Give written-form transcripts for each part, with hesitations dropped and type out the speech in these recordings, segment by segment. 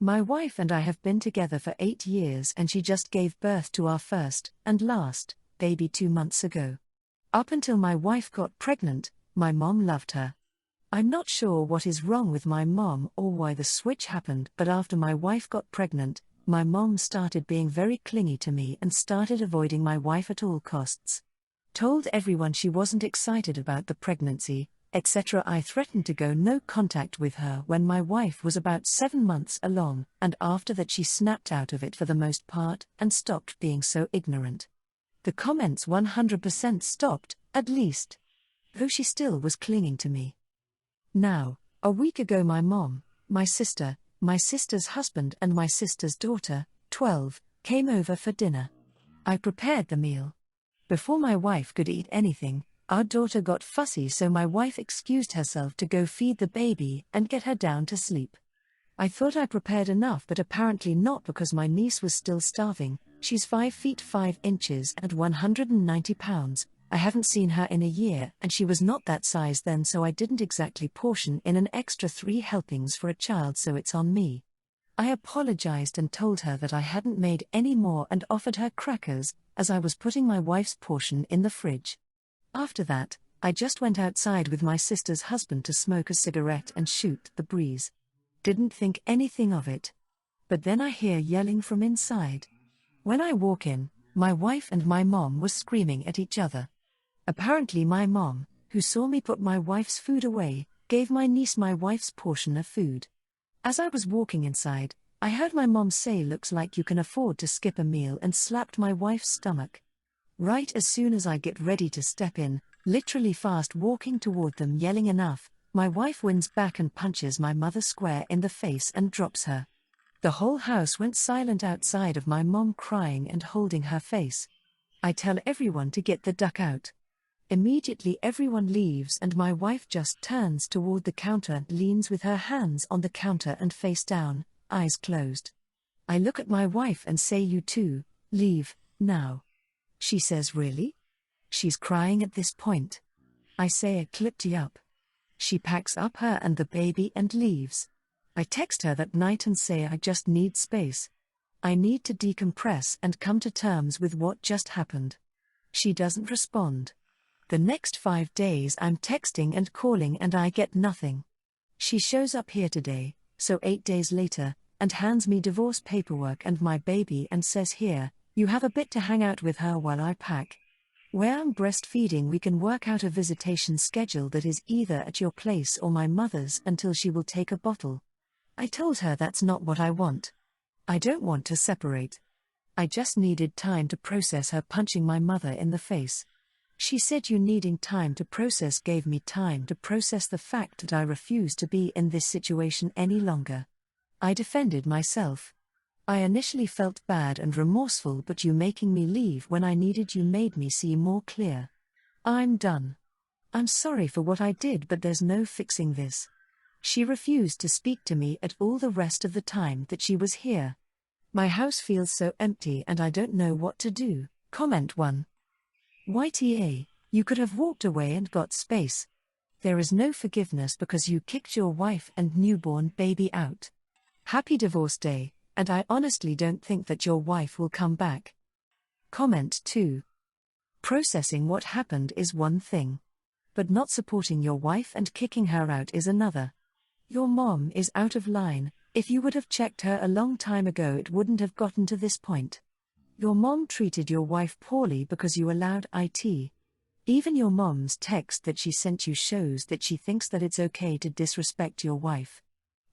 My wife and I have been together for 8 years and she just gave birth to our first and last baby 2 months ago. Up until my wife got pregnant, my mom loved her. I'm not sure what is wrong with my mom or why the switch happened, but after my wife got pregnant, my mom started being very clingy to me and started avoiding my wife at all costs. Told everyone she wasn't excited about the pregnancy, etc. I threatened to go no contact with her when my wife was about 7 months along, and after that she snapped out of it for the most part and stopped being so ignorant. The comments 100% stopped, at least. Though she still was clinging to me. Now, a week ago my mom, my sister's husband and my sister's daughter, 12, came over for dinner. I prepared the meal. Before my wife could eat anything, our daughter got fussy, so my wife excused herself to go feed the baby and get her down to sleep. I thought I prepared enough, but apparently not, because my niece was still starving. She's 5 feet 5 inches and 190 pounds. I haven't seen her in a year and she was not that size then, so I didn't exactly portion in an extra 3 helpings for a child, so it's on me. I apologized and told her that I hadn't made any more and offered her crackers, as I was putting my wife's portion in the fridge. After that, I just went outside with my sister's husband to smoke a cigarette and shoot the breeze. Didn't think anything of it. But then I hear yelling from inside. When I walk in, my wife and my mom were screaming at each other. Apparently my mom, who saw me put my wife's food away, gave my niece my wife's portion of food. As I was walking inside, I heard my mom say, "Looks like you can afford to skip a meal," and slapped my wife's stomach. Right as soon as I get ready to step in, literally fast walking toward them yelling enough, my wife wins back and punches my mother square in the face and drops her. The whole house went silent outside of my mom crying and holding her face. I tell everyone to get the duck out. Immediately everyone leaves and my wife just turns toward the counter and leans with her hands on the counter and face down, eyes closed. I look at my wife and say, "You too, leave, now." She says, "Really?" She's crying at this point. I say, "I clipped you up." She packs up her and the baby and leaves. I text her that night and say I just need space. I need to decompress and come to terms with what just happened. She doesn't respond. The next 5 days I'm texting and calling and I get nothing. She shows up here today, so 8 days later, and hands me divorce paperwork and my baby and says, "Here, you have a bit to hang out with her while I pack. Where I'm breastfeeding, we can work out a visitation schedule that is either at your place or my mother's until she will take a bottle." I told her that's not what I want. I don't want to separate. I just needed time to process her punching my mother in the face. She said you needing time to process gave me time to process the fact that I refuse to be in this situation any longer. I defended myself. I initially felt bad and remorseful, but you making me leave when I needed you made me see more clear. I'm done. I'm sorry for what I did, but there's no fixing this. She refused to speak to me at all the rest of the time that she was here. My house feels so empty and I don't know what to do. Comment 1. YTA, you could have walked away and got space. There is no forgiveness because you kicked your wife and newborn baby out. Happy divorce day, and I honestly don't think that your wife will come back. Comment 2. Processing what happened is one thing. But not supporting your wife and kicking her out is another. Your mom is out of line. If you would have checked her a long time ago, it wouldn't have gotten to this point. Your mom treated your wife poorly because you allowed it. Even your mom's text that she sent you shows that she thinks that it's okay to disrespect your wife.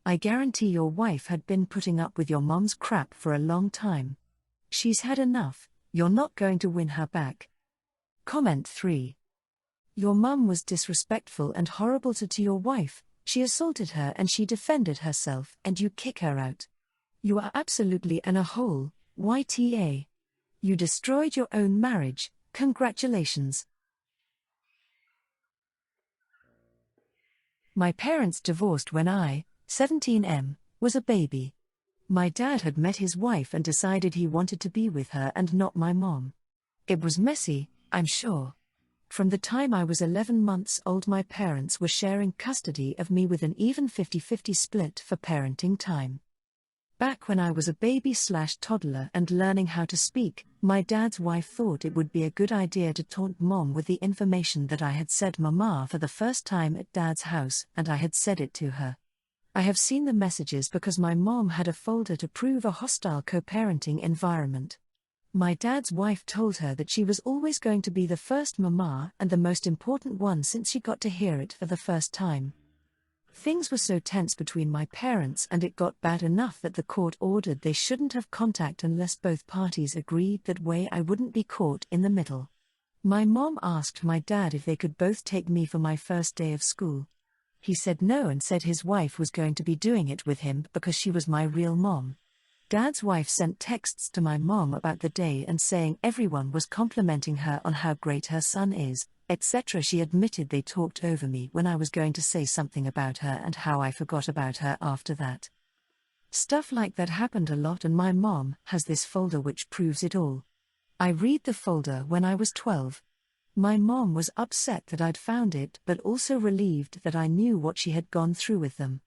I guarantee your wife had been putting up with your mom's crap for a long time. She's had enough. You're not going to win her back. Comment 3. Your mom was disrespectful and horrible to your wife. She assaulted her and she defended herself and you kick her out. You are absolutely in a hole, YTA. You destroyed your own marriage. Congratulations. My parents divorced when I, 17M, was a baby. My dad had met his wife and decided he wanted to be with her and not my mom. It was messy, I'm sure. From the time I was 11 months old, my parents were sharing custody of me with an even 50-50 split for parenting time. Back when I was a baby/toddler and learning how to speak, my dad's wife thought it would be a good idea to taunt mom with the information that I had said mama for the first time at dad's house, and I had said it to her. I have seen the messages because my mom had a folder to prove a hostile co-parenting environment. My dad's wife told her that she was always going to be the first mama and the most important one since she got to hear it for the first time. Things were so tense between my parents, and it got bad enough that the court ordered they shouldn't have contact unless both parties agreed that way I wouldn't be caught in the middle. My mom asked my dad if they could both take me for my first day of school. He said no and said his wife was going to be doing it with him because she was my real mom. Dad's wife sent texts to my mom about the day and saying everyone was complimenting her on how great her son is, etc. She admitted they talked over me when I was going to say something about her and how I forgot about her after that. Stuff like that happened a lot, and my mom has this folder which proves it all. I read the folder when I was 12. My mom was upset that I'd found it, but also relieved that I knew what she had gone through with them.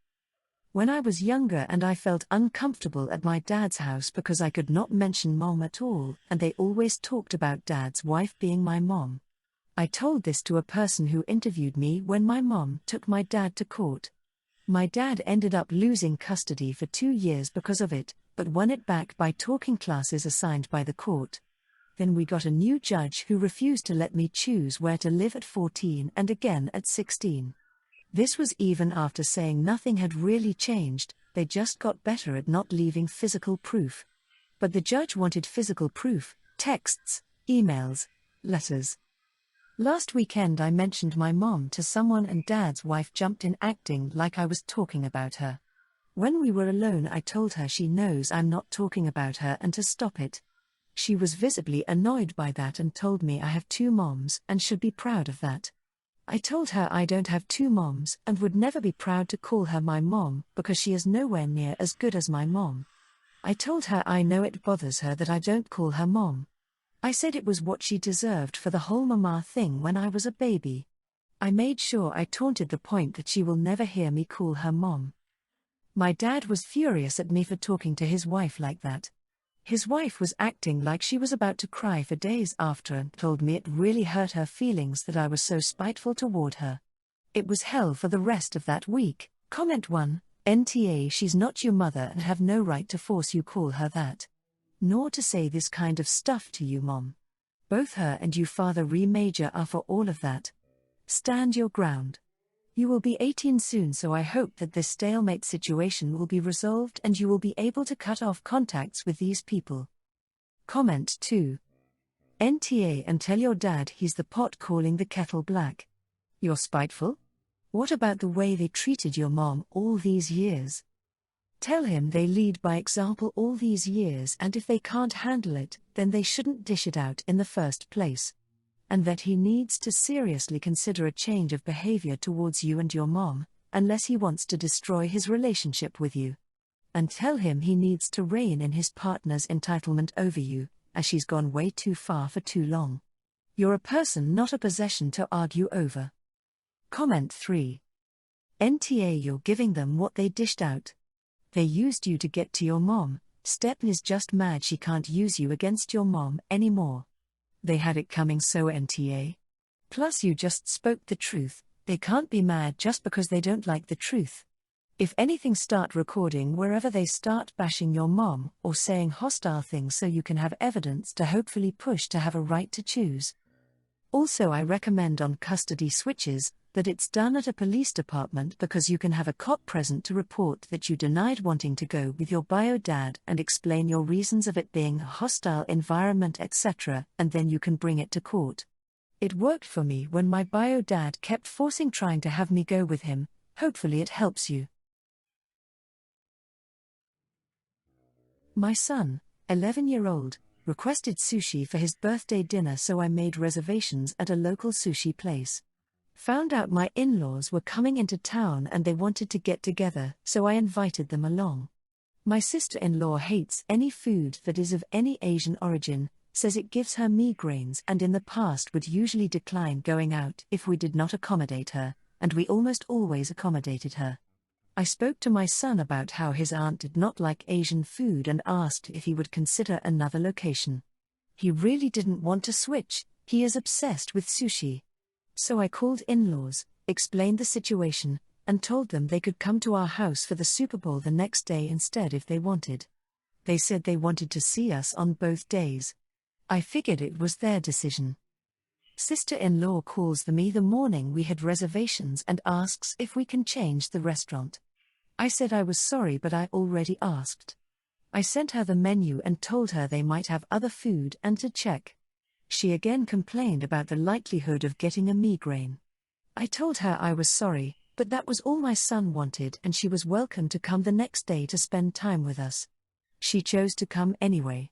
When I was younger and I felt uncomfortable at my dad's house because I could not mention mom at all, and they always talked about dad's wife being my mom. I told this to a person who interviewed me when my mom took my dad to court. My dad ended up losing custody for 2 years because of it, but won it back by talking classes assigned by the court. Then we got a new judge who refused to let me choose where to live at 14 and again at 16. This was even after saying nothing had really changed, they just got better at not leaving physical proof. But the judge wanted physical proof, texts, emails, letters. Last weekend I mentioned my mom to someone and dad's wife jumped in acting like I was talking about her. When we were alone I told her she knows I'm not talking about her and to stop it. She was visibly annoyed by that and told me I have 2 moms and should be proud of that. I told her I don't have 2 moms and would never be proud to call her my mom because she is nowhere near as good as my mom. I told her I know it bothers her that I don't call her mom. I said it was what she deserved for the whole mama thing when I was a baby. I made sure I taunted the point that she will never hear me call her mom. My dad was furious at me for talking to his wife like that. His wife was acting like she was about to cry for days after and told me it really hurt her feelings that I was so spiteful toward her. It was hell for the rest of that week. Comment 1, NTA she's not your mother and have no right to force you call her that. Nor to say this kind of stuff to you mom. Both her and you father major are for all of that. Stand your ground. You will be 18 soon, so I hope that this stalemate situation will be resolved and you will be able to cut off contacts with these people. Comment 2. NTA and tell your dad he's the pot calling the kettle black. You're spiteful? What about the way they treated your mom all these years? Tell him they lead by example all these years, and if they can't handle it, then they shouldn't dish it out in the first place. And that he needs to seriously consider a change of behavior towards you and your mom, unless he wants to destroy his relationship with you. And tell him he needs to rein in his partner's entitlement over you, as she's gone way too far for too long. You're a person, not a possession to argue over. Comment 3. NTA you're giving them what they dished out. They used you to get to your mom. Stepn is just mad she can't use you against your mom anymore. They had it coming, so NTA. Plus you just spoke the truth. They can't be mad just because they don't like the truth. If anything, start recording wherever they start bashing your mom or saying hostile things so you can have evidence to hopefully push to have a right to choose. Also, I recommend on custody switches that it's done at a police department because you can have a cop present to report that you denied wanting to go with your bio dad and explain your reasons of it being a hostile environment, etc., and then you can bring it to court. It worked for me when my bio dad kept trying to have me go with him. Hopefully it helps you. My son, 11-year-old, requested sushi for his birthday dinner, so I made reservations at a local sushi place. Found out my in-laws were coming into town and they wanted to get together, so I invited them along. My sister-in-law hates any food that is of any Asian origin, says it gives her migraines, and in the past would usually decline going out if we did not accommodate her, and we almost always accommodated her. I spoke to my son about how his aunt did not like Asian food and asked if he would consider another location. He really didn't want to switch, he is obsessed with sushi. So I called in-laws, explained the situation, and told them they could come to our house for the Super Bowl the next day instead if they wanted. They said they wanted to see us on both days. I figured it was their decision. Sister-in-law calls me the morning we had reservations and asks if we can change the restaurant. I said I was sorry but I already asked. I sent her the menu and told her they might have other food and to check. She again complained about the likelihood of getting a migraine. I told her I was sorry, but that was all my son wanted and she was welcome to come the next day to spend time with us. She chose to come anyway.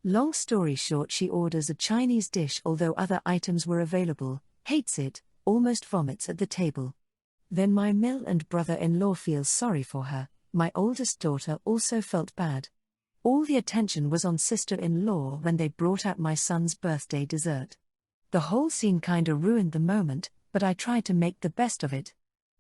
Long story short, she orders a Chinese dish although other items were available, hates it, almost vomits at the table. Then my male and brother-in-law feels sorry for her. My oldest daughter also felt bad. All the attention was on sister-in-law when they brought out my son's birthday dessert. The whole scene kinda ruined the moment, but I tried to make the best of it.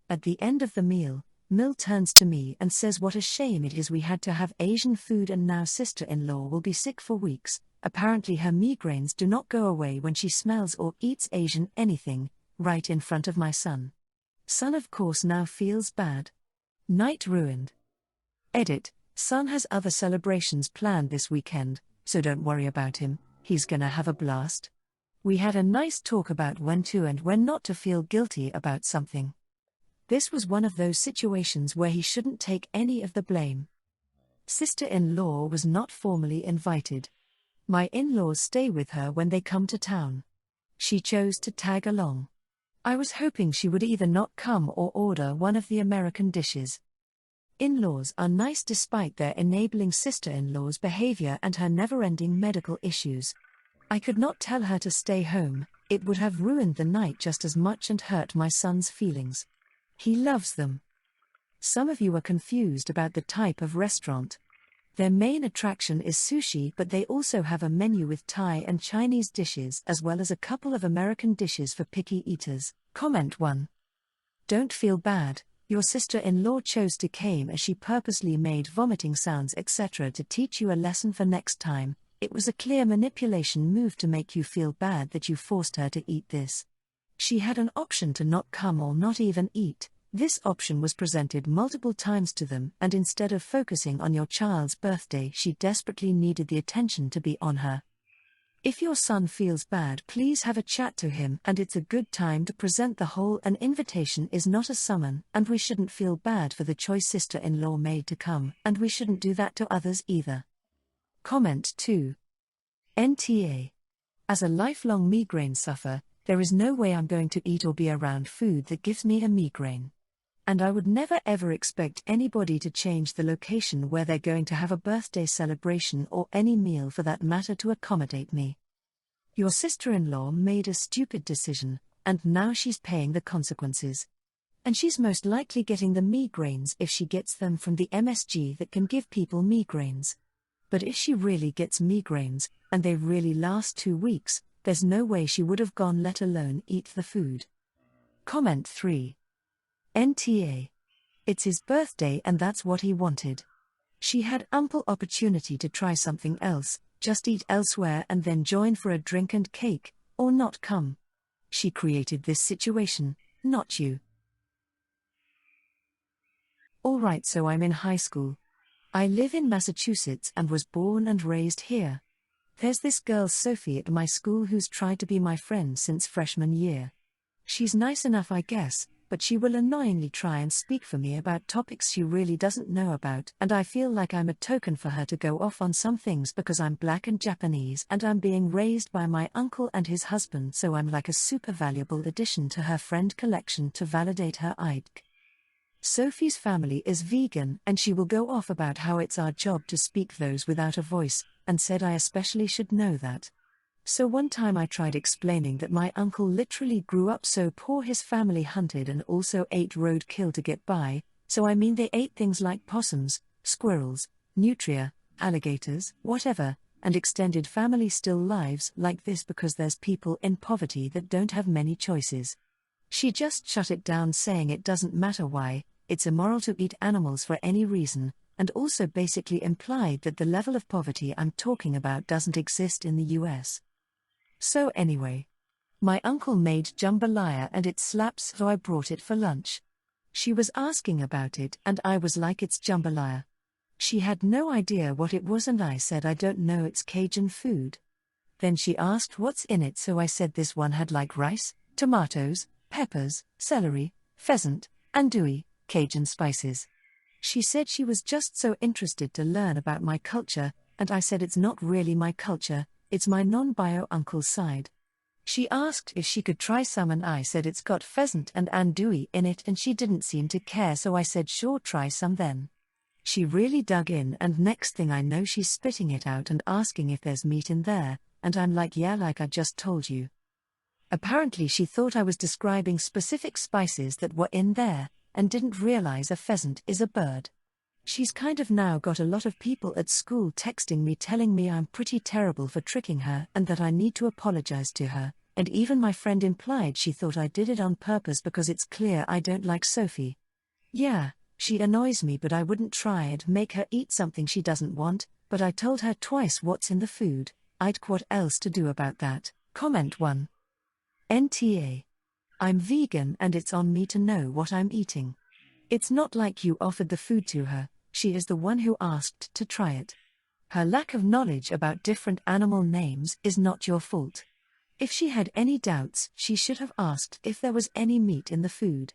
At the end of the meal, Mill turns to me and says what a shame it is we had to have Asian food and now sister-in-law will be sick for weeks. Apparently her migraines do not go away when she smells or eats Asian anything, right in front of my son. Son of course now feels bad. Night ruined. Edit, son has other celebrations planned this weekend, so don't worry about him, he's gonna have a blast. We had a nice talk about when to and when not to feel guilty about something. This was one of those situations where he shouldn't take any of the blame. Sister-in-law was not formally invited. My in-laws stay with her when they come to town. She chose to tag along. I was hoping she would either not come or order one of the American dishes. In-laws are nice despite their enabling sister-in-law's behavior and her never-ending medical issues. I could not tell her to stay home, it would have ruined the night just as much and hurt my son's feelings. He loves them. Some of you are confused about the type of restaurant. Their main attraction is sushi, but they also have a menu with Thai and Chinese dishes as well as a couple of American dishes for picky eaters. Comment 1. Don't feel bad, your sister-in-law chose to came as she purposely made vomiting sounds etc. to teach you a lesson for next time. It was a clear manipulation move to make you feel bad that you forced her to eat this. She had an option to not come or not even eat. This option was presented multiple times to them, and instead of focusing on your child's birthday, she desperately needed the attention to be on her. If your son feels bad, please have a chat to him, and it's a good time to present the whole an invitation is not a summon, and we shouldn't feel bad for the choice sister-in-law made to come, and we shouldn't do that to others either. Comment 2. NTA. As a lifelong migraine sufferer, there is no way I'm going to eat or be around food that gives me a migraine. And I would never ever expect anybody to change the location where they're going to have a birthday celebration or any meal for that matter to accommodate me. Your sister-in-law made a stupid decision, and now she's paying the consequences. And she's most likely getting the migraines if she gets them from the MSG that can give people migraines. But if she really gets migraines, and they really last 2 weeks, there's no way she would have gone, let alone eat the food. Comment 3. NTA. It's his birthday and that's what he wanted. She had ample opportunity to try something else, just eat elsewhere and then join for a drink and cake, or not come. She created this situation, not you. Alright, so I'm in high school. I live in Massachusetts and was born and raised here. There's this girl Sophie at my school who's tried to be my friend since freshman year. She's nice enough I guess, but she will annoyingly try and speak for me about topics she really doesn't know about, and I feel like I'm a token for her to go off on some things because I'm black and Japanese and I'm being raised by my uncle and his husband, so I'm like a super valuable addition to her friend collection to validate her IDK. Sophie's family is vegan and she will go off about how it's our job to speak those without a voice, and said I especially should know that. So one time I tried explaining that my uncle literally grew up so poor his family hunted and also ate roadkill to get by, so I mean they ate things like possums, squirrels, nutria, alligators, whatever, and extended family still lives like this because there's people in poverty that don't have many choices. She just shut it down saying it doesn't matter why, it's immoral to eat animals for any reason, and also basically implied that the level of poverty I'm talking about doesn't exist in the US. So anyway, my uncle made jambalaya and it slaps, so I brought it for lunch. She was asking about it and I was like, it's jambalaya. She had no idea what it was and I said, I don't know, it's Cajun food. Then she asked what's in it, so I said this one had like rice, tomatoes, peppers, celery, pheasant, andouille, Cajun spices. She said she was just so interested to learn about my culture, and I said it's not really my culture, it's my non-bio uncle's side. She asked if she could try some and I said it's got pheasant and andouille in it and she didn't seem to care, so I said sure, try some then. She really dug in and next thing I know she's spitting it out and asking if there's meat in there, and I'm like, yeah, like I just told you. Apparently she thought I was describing specific spices that were in there, and didn't realize a pheasant is a bird. She's kind of now got a lot of people at school texting me telling me I'm pretty terrible for tricking her and that I need to apologize to her, and even my friend implied she thought I did it on purpose because it's clear I don't like Sophie. Yeah, she annoys me, but I wouldn't try and make her eat something she doesn't want, but I told her twice what's in the food. I'd what else to do about that. Comment 1. NTA. I'm vegan and it's on me to know what I'm eating. It's not like you offered the food to her, she is the one who asked to try it. Her lack of knowledge about different animal names is not your fault. If she had any doubts, she should have asked if there was any meat in the food.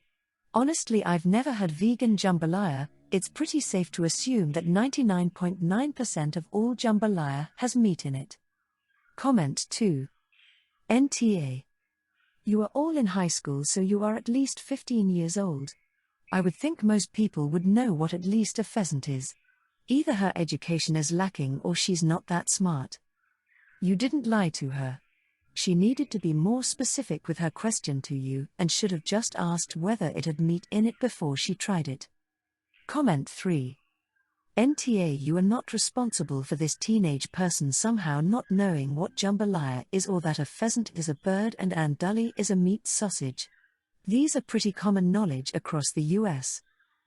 Honestly, I've never had vegan jambalaya. It's pretty safe to assume that 99.9% of all jambalaya has meat in it. Comment 2. NTA. You are all in high school, so you are at least 15 years old. I would think most people would know what at least a pheasant is. Either her education is lacking or she's not that smart. You didn't lie to her. She needed to be more specific with her question to you and should have just asked whether it had meat in it before she tried it. Comment 3. NTA. You are not responsible for this teenage person somehow not knowing what jambalaya is or that a pheasant is a bird and andouille is a meat sausage. These are pretty common knowledge across the US.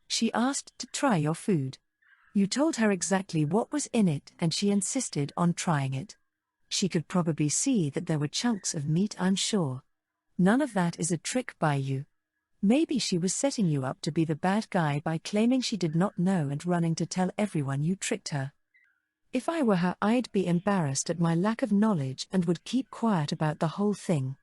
She asked to try your food. You told her exactly what was in it and she insisted on trying it. She could probably see that there were chunks of meat, I'm sure. None of that is a trick by you. Maybe she was setting you up to be the bad guy by claiming she did not know and running to tell everyone you tricked her. If I were her, I'd be embarrassed at my lack of knowledge and would keep quiet about the whole thing.